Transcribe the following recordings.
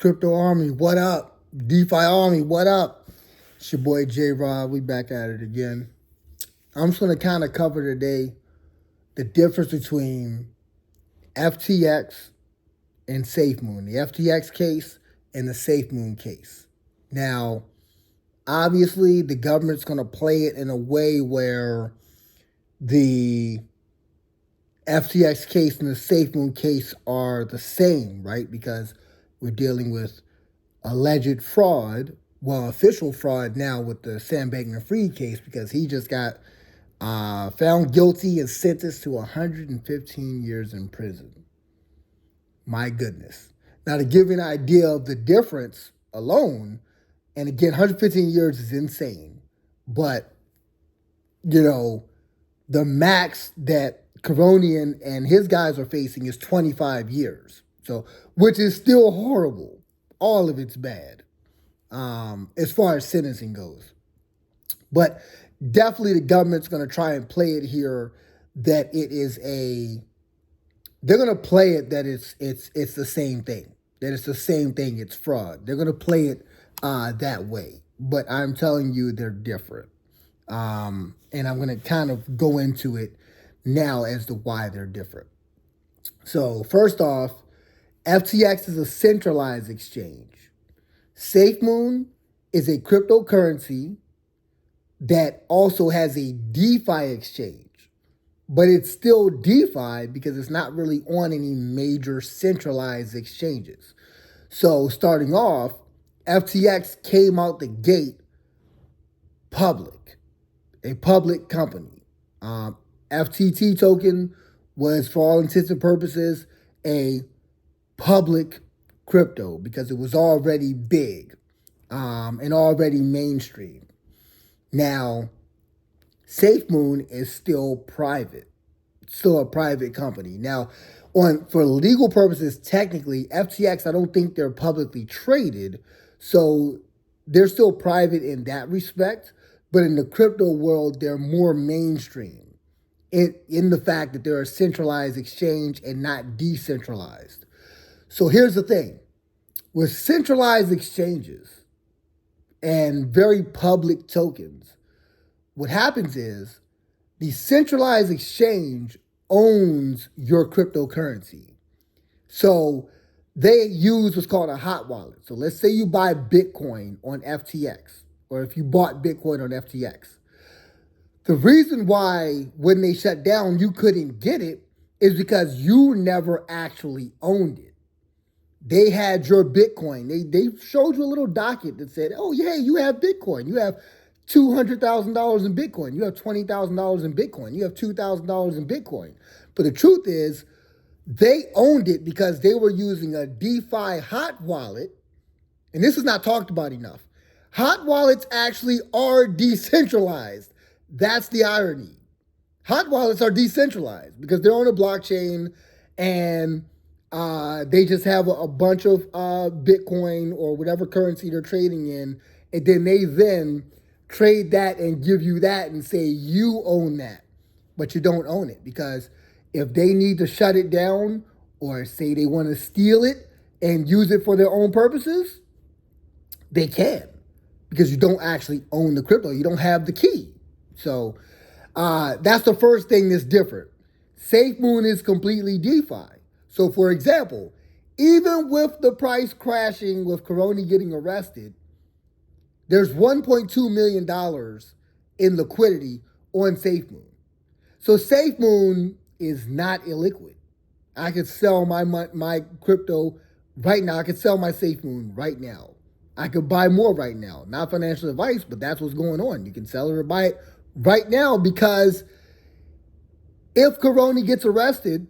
Crypto Army, what up? DeFi Army, what up? It's your boy J Rod. We back at it again. I'm just gonna kind of cover today the difference between FTX and SAFEMOON, the FTX case and the SAFEMOON case. Now, obviously, the government's gonna play it in a way where the FTX case and the SAFEMOON case are the same, right? Because we're dealing with alleged fraud, well, official fraud now with the Sam Bankman-Fried case, because he just got found guilty and sentenced to 115 years in prison. My goodness. Now, to give you an idea of the difference alone, and again, 115 years is insane, but, the max that Coronian and his guys are facing is 25 years. So, which is still horrible. All of it's bad as far as sentencing goes. But definitely the government's going to try and play it here that it is they're going to play it that it's the same thing. That it's the same thing, it's fraud. They're going to play it that way. But I'm telling you, they're different. And I'm going to kind of go into it now as to why they're different. So first off, FTX is a centralized exchange. SafeMoon is a cryptocurrency that also has a DeFi exchange, but it's still DeFi because it's not really on any major centralized exchanges. So starting off, FTX came out the gate public, a public company. FTT token was, for all intents and purposes, a public crypto because it was already big and already mainstream. Now, SafeMoon is still private, still a private company. Now, for legal purposes, technically, FTX, I don't think they're publicly traded, so they're still private in that respect. But in the crypto world, they're more mainstream in the fact that they're a centralized exchange and not decentralized. So here's the thing. With centralized exchanges and very public tokens, what happens is the centralized exchange owns your cryptocurrency. So they use what's called a hot wallet. So let's say you buy Bitcoin on FTX, or if you bought Bitcoin on FTX. The reason why when they shut down you couldn't get it is because you never actually owned it. They had your Bitcoin. They showed you a little docket that said, oh, yeah, you have Bitcoin. You have $200,000 in Bitcoin. You have $20,000 in Bitcoin. You have $2,000 in Bitcoin. But the truth is, they owned it because they were using a DeFi hot wallet. And this is not talked about enough. Hot wallets actually are decentralized. That's the irony. Hot wallets are decentralized because they're on a blockchain and they just have a bunch of Bitcoin or whatever currency they're trading in, and then they trade that and give you that and say you own that, but you don't own it, because if they need to shut it down or say they want to steal it and use it for their own purposes, they can, because you don't actually own the crypto. You don't have the key. So that's the first thing that's different. SafeMoon is completely DeFi. So, for example, even with the price crashing with Corona getting arrested, there's $1.2 million in liquidity on SafeMoon. So SafeMoon is not illiquid. I could sell my crypto right now. I could sell my SafeMoon right now. I could buy more right now. Not financial advice, but that's what's going on. You can sell it or buy it right now, because if Corona gets arrested,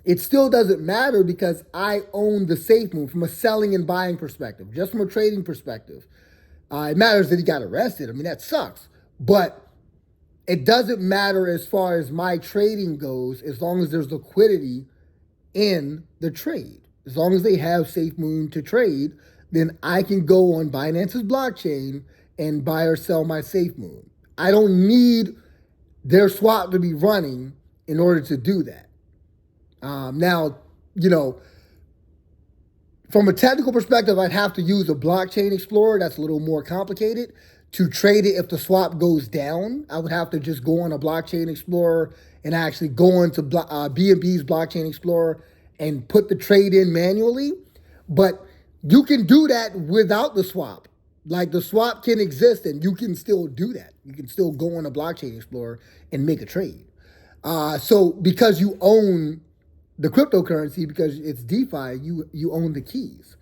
it still doesn't matter because I own the SafeMoon from a selling and buying perspective, just from a trading perspective. It matters that he got arrested. I mean, that sucks. But it doesn't matter as far as my trading goes, as long as there's liquidity in the trade. As long as they have SafeMoon to trade, then I can go on Binance's blockchain and buy or sell my SafeMoon. I don't need their swap to be running in order to do that. Now, From a technical perspective, I'd have to use a blockchain explorer. That's a little more complicated. To trade it if the swap goes down, I would have to just go on a blockchain explorer and actually go into BNB's blockchain explorer and put the trade in manually. But you can do that without the swap. Like the swap can exist and you can still do that. You can still go on a blockchain explorer and make a trade. So because you own the cryptocurrency, because it's DeFi, you own the keys.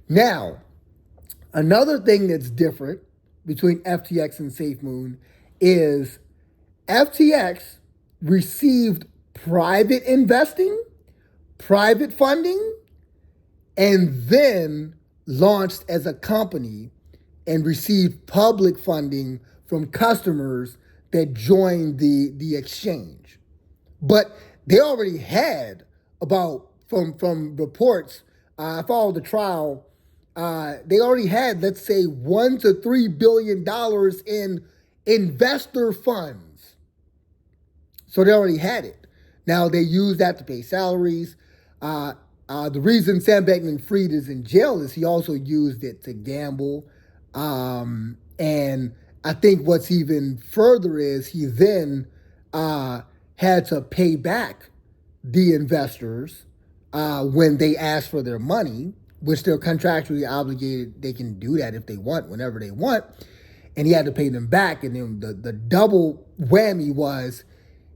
Now, another thing that's different between FTX and SafeMoon is FTX received private investing, private funding, and then launched as a company and received public funding from customers that joined the exchange. But they already had about, from reports, I followed the trial, they already had, let's say, $1 to $3 billion in investor funds. So they already had it. Now they use that to pay salaries. The reason Sam Bankman-Fried is in jail is he also used it to gamble. And I think what's even further is he then had to pay back the investors when they asked for their money, which they're contractually obligated. They can do that if they want, whenever they want. And he had to pay them back. And then the double whammy was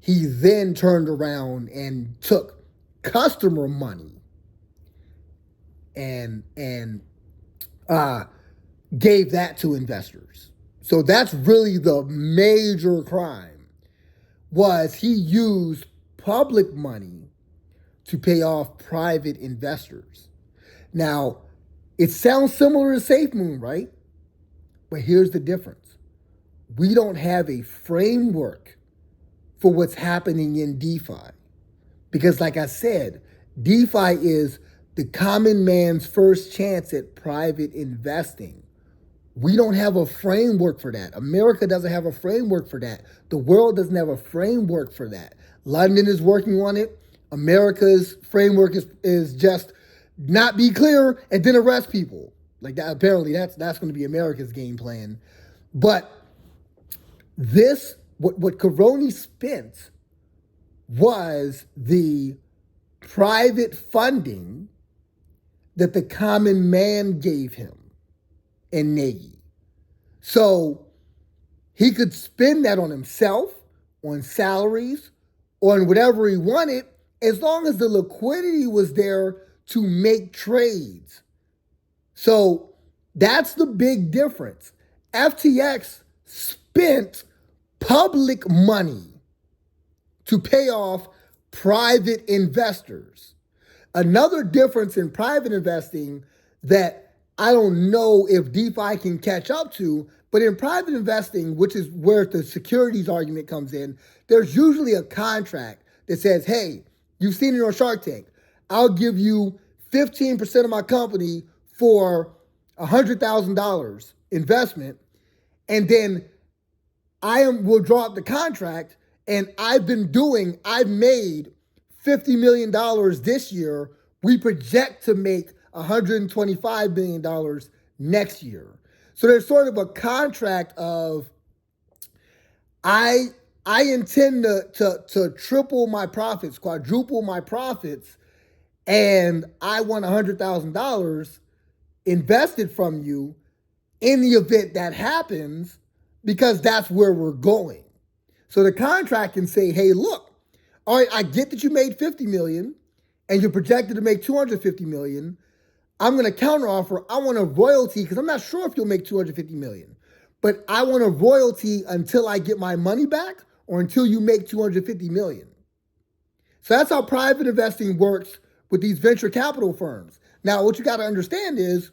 he then turned around and took customer money and gave that to investors. So that's really the major crime, was he used public money to pay off private investors. Now, it sounds similar to SafeMoon, right? But here's the difference. We don't have a framework for what's happening in DeFi. Because like I said, DeFi is the common man's first chance at private investing. We don't have a framework for that. America doesn't have a framework for that. The world doesn't have a framework for that. London is working on it. America's framework is just not be clear and then arrest people. Like that, apparently that's going to be America's game plan. But this, what Caroni spent was the private funding that the common man gave him and Nagy. So he could spend that on himself, on salaries, on whatever he wanted, as long as the liquidity was there to make trades. So that's the big difference. FTX spent public money to pay off private investors. Another difference in private investing that I don't know if DeFi can catch up to, but in private investing, which is where the securities argument comes in, there's usually a contract that says, hey, you've seen it on Shark Tank. I'll give you 15% of my company for $100,000 investment, and then will draw up the contract, and I've made $50 million this year. We project to make $125 million next year. So there's sort of a contract of, I intend to triple my profits, quadruple my profits, and I want $100,000 invested from you in the event that happens, because that's where we're going. So the contract can say, hey, look, all right, I get that you made $50 million and you're projected to make $250 million. I'm going to counteroffer. I want a royalty, because I'm not sure if you'll make $250 million, but I want a royalty until I get my money back or until you make $250 million. So that's how private investing works with these venture capital firms. Now, what you got to understand is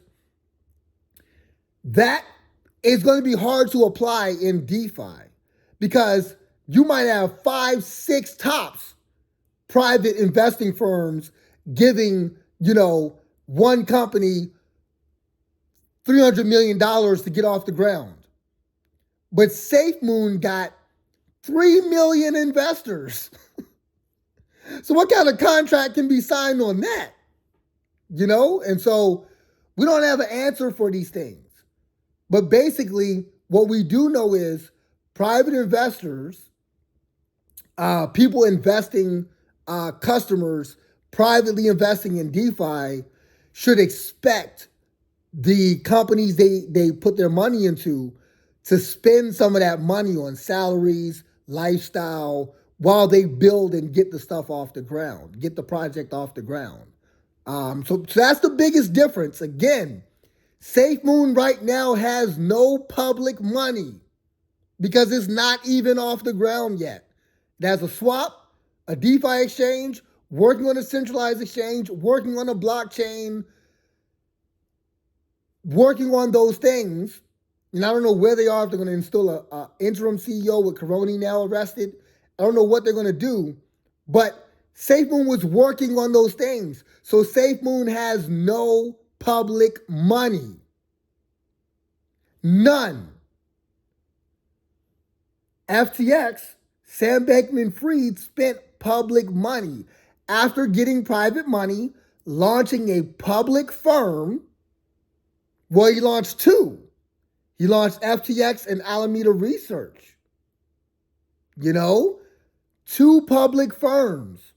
that it's going to be hard to apply in DeFi, because you might have 5, 6 tops private investing firms giving, one company $300 million to get off the ground. But SafeMoon got 3 million investors. So what kind of contract can be signed on that? And so we don't have an answer for these things. But basically, what we do know is private investors, people investing, customers privately investing in DeFi should expect the companies they put their money into to spend some of that money on salaries, lifestyle, while they build and get the stuff off the ground, get the project off the ground. So that's the biggest difference. Again, SafeMoon right now has no public money because it's not even off the ground yet. It has a swap, a DeFi exchange, working on a centralized exchange, working on a blockchain, working on those things. And I don't know where they are, if they're going to install a interim CEO with Caroni now arrested. I don't know what they're going to do. But SafeMoon was working on those things. So SafeMoon has no public money. None. FTX, Sam Bankman-Fried, spent public money after getting private money, launching a public firm. Well, he launched two. He launched FTX and Alameda Research. Two public firms.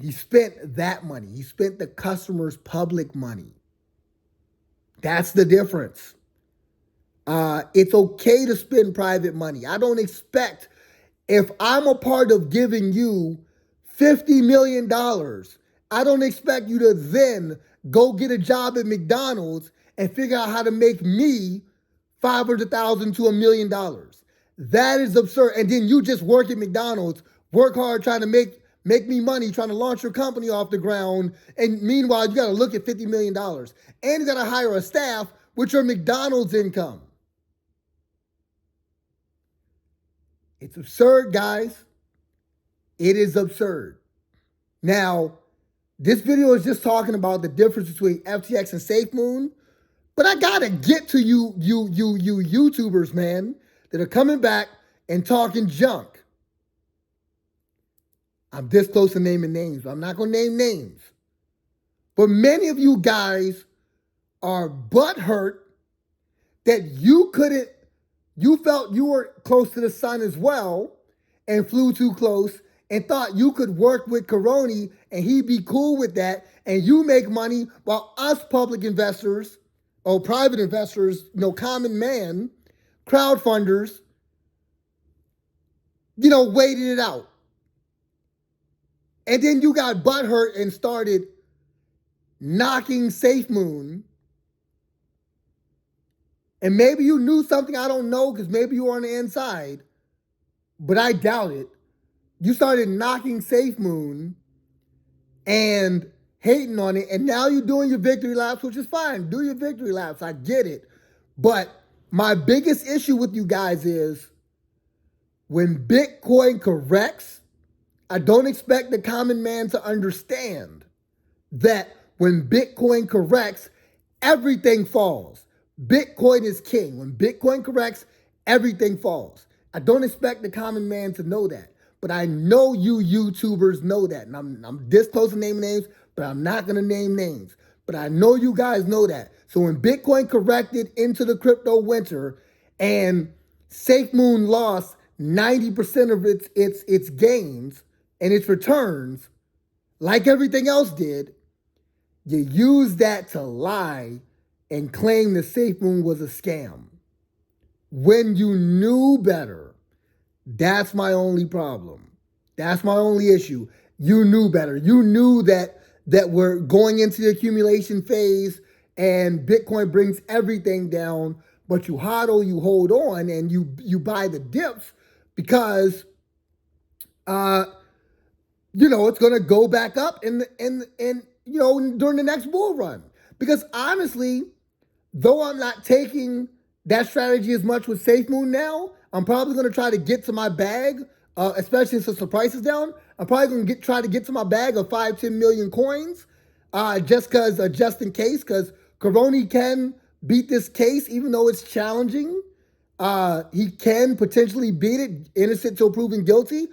He spent that money. He spent the customer's public money. That's the difference. It's okay to spend private money. I don't expect, if I'm a part of giving you $50 million, I don't expect you to then go get a job at McDonald's and figure out how to make me $500,000 to $1 million. That is absurd. And then you just work at McDonald's, work hard trying to make me money, trying to launch your company off the ground. And meanwhile, you got to look at $50 million. And you got to hire a staff with your McDonald's income. It's absurd, guys. It is absurd. Now, this video is just talking about the difference between FTX and SafeMoon, but I gotta get to you YouTubers, man, that are coming back and talking junk. I'm this close to naming names, but I'm not gonna name names. But many of you guys are butthurt that you felt you were close to the sun as well and flew too close and thought you could work with Caroni and he'd be cool with that and you make money while us public investors or private investors, common man, crowdfunders, waited it out. And then you got butthurt and started knocking SafeMoon. And maybe you knew something I don't know because maybe you were on the inside, but I doubt it. You started knocking SafeMoon and hating on it, and now you're doing your victory laps, which is fine. Do your victory laps. I get it. But my biggest issue with you guys is when Bitcoin corrects, I don't expect the common man to understand that when Bitcoin corrects, everything falls. Bitcoin is king. When Bitcoin corrects, everything falls. I don't expect the common man to know that. But I know you YouTubers know that. And I'm this close to naming names, but I'm not going to name names. But I know you guys know that. So when Bitcoin corrected into the crypto winter and SafeMoon lost 90% of its gains and its returns, like everything else did, you use that to lie and claim that SafeMoon was a scam when you knew better. That's my only problem. That's my only issue. You knew better. You knew that we're going into the accumulation phase and Bitcoin brings everything down, but you hodl, you hold on, and you buy the dips because it's going to go back up during the next bull run. Because honestly, though I'm not taking that strategy as much with SafeMoon now, I'm probably going to try to get to my bag, especially since the price is down. I'm probably going to try to get to my bag of 5-10 million coins, just in case, because Caroni can beat this case, even though it's challenging. He can potentially beat it, innocent till proven guilty.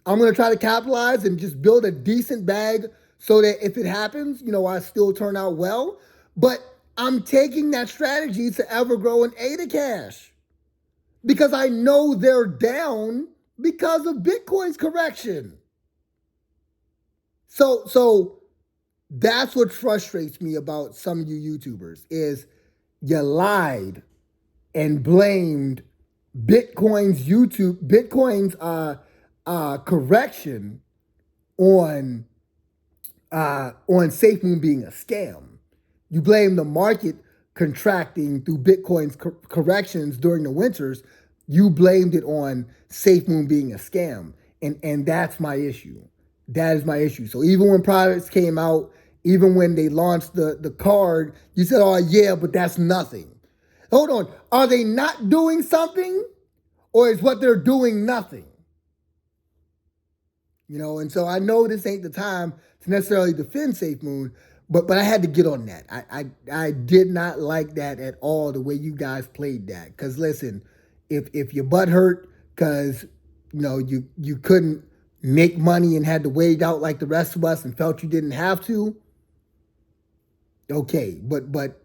I'm going to try to capitalize and just build a decent bag so that if it happens, I still turn out well. But I'm taking that strategy to Evergrow and ADA Cash because I know they're down because of Bitcoin's correction. So that's what frustrates me about some of you YouTubers is you lied and blamed Bitcoin's correction on SafeMoon being a scam. You blame the market contracting through Bitcoin's corrections during the winters. You blamed it on SafeMoon being a scam, and that's my issue. That is my issue. So even when products came out, even when they launched the card, you said, "Oh yeah, but that's nothing." Hold on, are they not doing something, or is what they're doing nothing? And so I know this ain't the time to necessarily defend SafeMoon, but I had to get on that. I did not like that at all, the way you guys played that. Because listen, if your butt hurt because you couldn't make money and had to wait out like the rest of us and felt you didn't have to, okay, but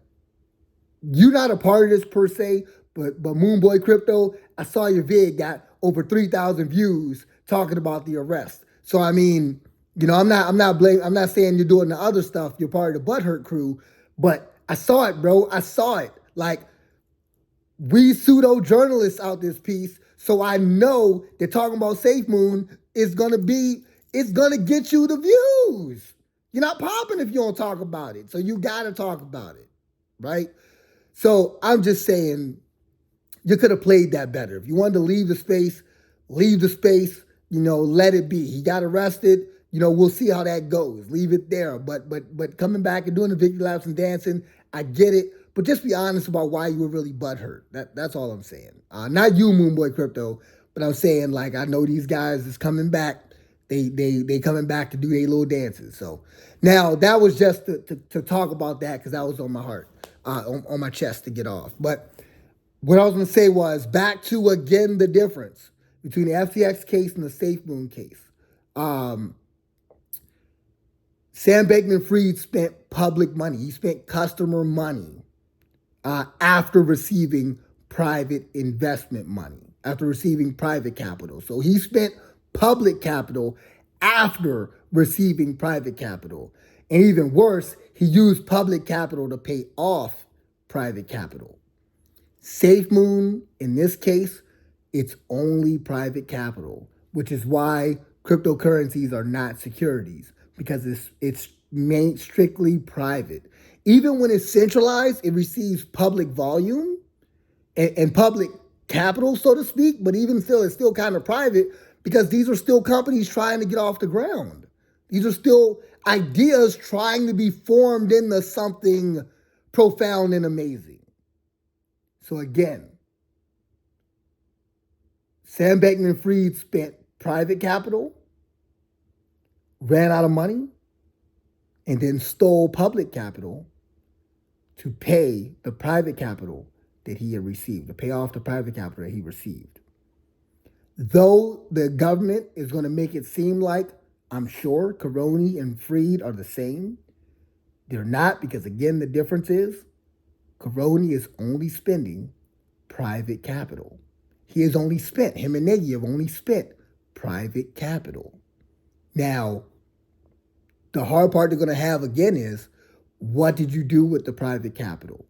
you're not a part of this per se. But Moonboy Crypto, I saw your vid got over 3,000 views talking about the arrest. So I mean, I'm not saying you're doing the other stuff. You're part of the butthurt crew, but I saw it, bro. I saw it. Like, we pseudo journalists out this piece, so I know that talking about SafeMoon is gonna get you the views. You're not popping if you don't talk about it. So you gotta talk about it, right? So I'm just saying, you could have played that better. If you wanted to leave the space, leave the space. Let it be. He got arrested. We'll see how that goes. Leave it there. But coming back and doing the victory laps and dancing, I get it. But just be honest about why you were really butthurt. That's all I'm saying. Not you, Moonboy Crypto, but I'm saying, like, I know these guys is coming back. They coming back to do their little dances. So now that was just to talk about that because that was on my heart, on my chest to get off. But what I was going to say was back to, again, the difference between the FTX case and the SafeMoon case. Sam Bankman-Fried spent public money. He spent customer money after receiving private investment money, after receiving private capital. So he spent public capital after receiving private capital. And even worse, he used public capital to pay off private capital. SafeMoon, in this case, it's only private capital, which is why cryptocurrencies are not securities, because it's strictly private. Even when it's centralized, it receives public volume and public capital, so to speak, but even still, it's still kind of private because these are still companies trying to get off the ground. These are still ideas trying to be formed into something profound and amazing. So again, Sam Bankman-Fried spent private capital, ran out of money, and then stole public capital to pay the private capital that he had received, to pay off the private capital that he received. Though the government is going to make it seem like, I'm sure, Caroni and Fried are the same, they're not, because again, the difference is Caroni is only spending private capital. Him and Nagy have only spent private capital. Now, the hard part they're going to have again is, what did you do with the private capital?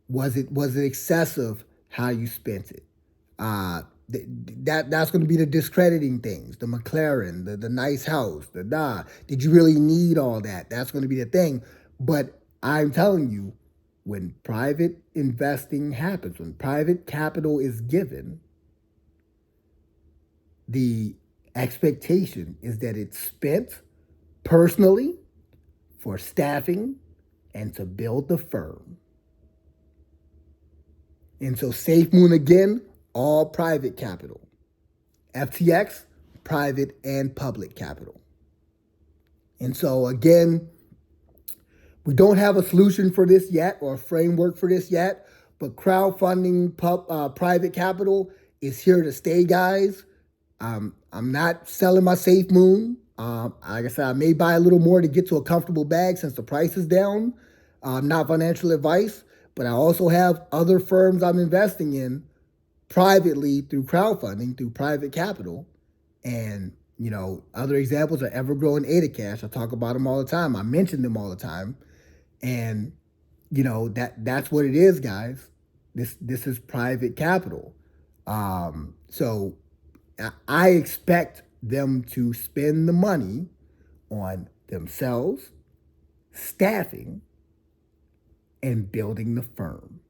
Was it excessive how you spent it? That's going to be the discrediting things, the McLaren, the nice house, did you really need all that? That's going to be the thing. But I'm telling you, when private investing happens, when private capital is given, the expectation is that it's spent personally for staffing and to build the firm. And so SafeMoon, again, all private capital. FTX, private and public capital. And so again, we don't have a solution for this yet or a framework for this yet, but crowdfunding private capital is here to stay, guys. I'm not selling my SafeMoon. Like I said, I may buy a little more to get to a comfortable bag since the price is down. Not financial advice, but I also have other firms I'm investing in privately through crowdfunding, through private capital. And, other examples are Evergrow and AdaCash. I talk about them all the time. I mention them all the time. And, that's what it is, guys. This is private capital. So I expect them to spend the money on themselves, staffing, and building the firm.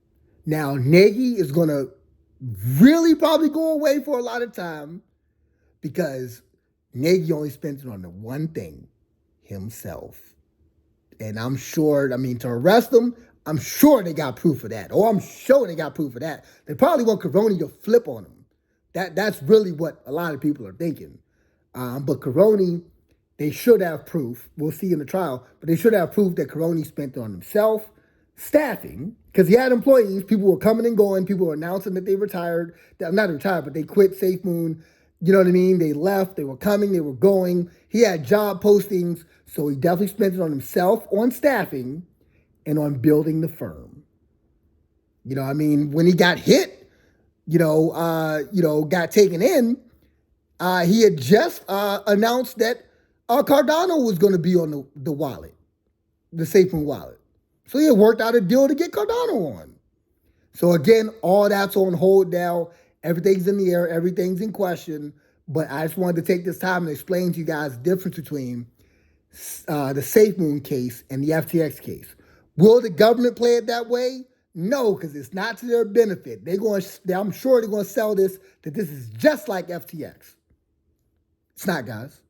Now, Nagy is going to really probably go away for a lot of time because Nagy only spends it on the one thing, himself. And I'm sure, to arrest him, I'm sure they got proof of that. I'm sure they got proof of that. They probably want Caroni to flip on him. That's really what a lot of people are thinking. But Caroni, they should have proof. We'll see in the trial. But they should have proof that Caroni spent it on himself, staffing, because he had employees. People were coming and going. People were announcing that they retired. Not retired, but they quit SafeMoon. You know what I mean? They left. They were coming. They were going. He had job postings. So he definitely spent it on himself, on staffing, and on building the firm. When he got hit, got taken in, he had just announced that Cardano was going to be on the wallet, the SafeMoon wallet. So he had worked out a deal to get Cardano on. So again, all that's on hold now. Everything's in the air. Everything's in question. But I just wanted to take this time and explain to you guys the difference between the SafeMoon case and the FTX case. Will the government play it that way? No, because it's not to their benefit. I'm sure they're going to sell this, that this is just like FTX. It's not, guys.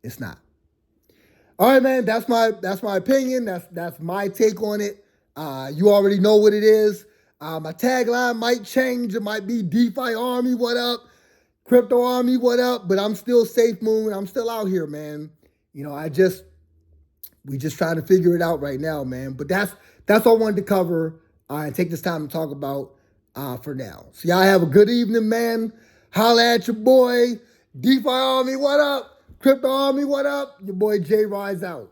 It's not. All right, man, that's my opinion. That's my take on it. You already know what it is. My tagline might change. It might be DeFi Army, what up? Crypto Army, what up? But I'm still SafeMoon. I'm still out here, man. We just trying to figure it out right now, man. But that's all I wanted to cover and take this time to talk about for now. So y'all have a good evening, man. Holla at your boy. DeFi Army, what up? Crypto Army, what up? Your boy J Rise out.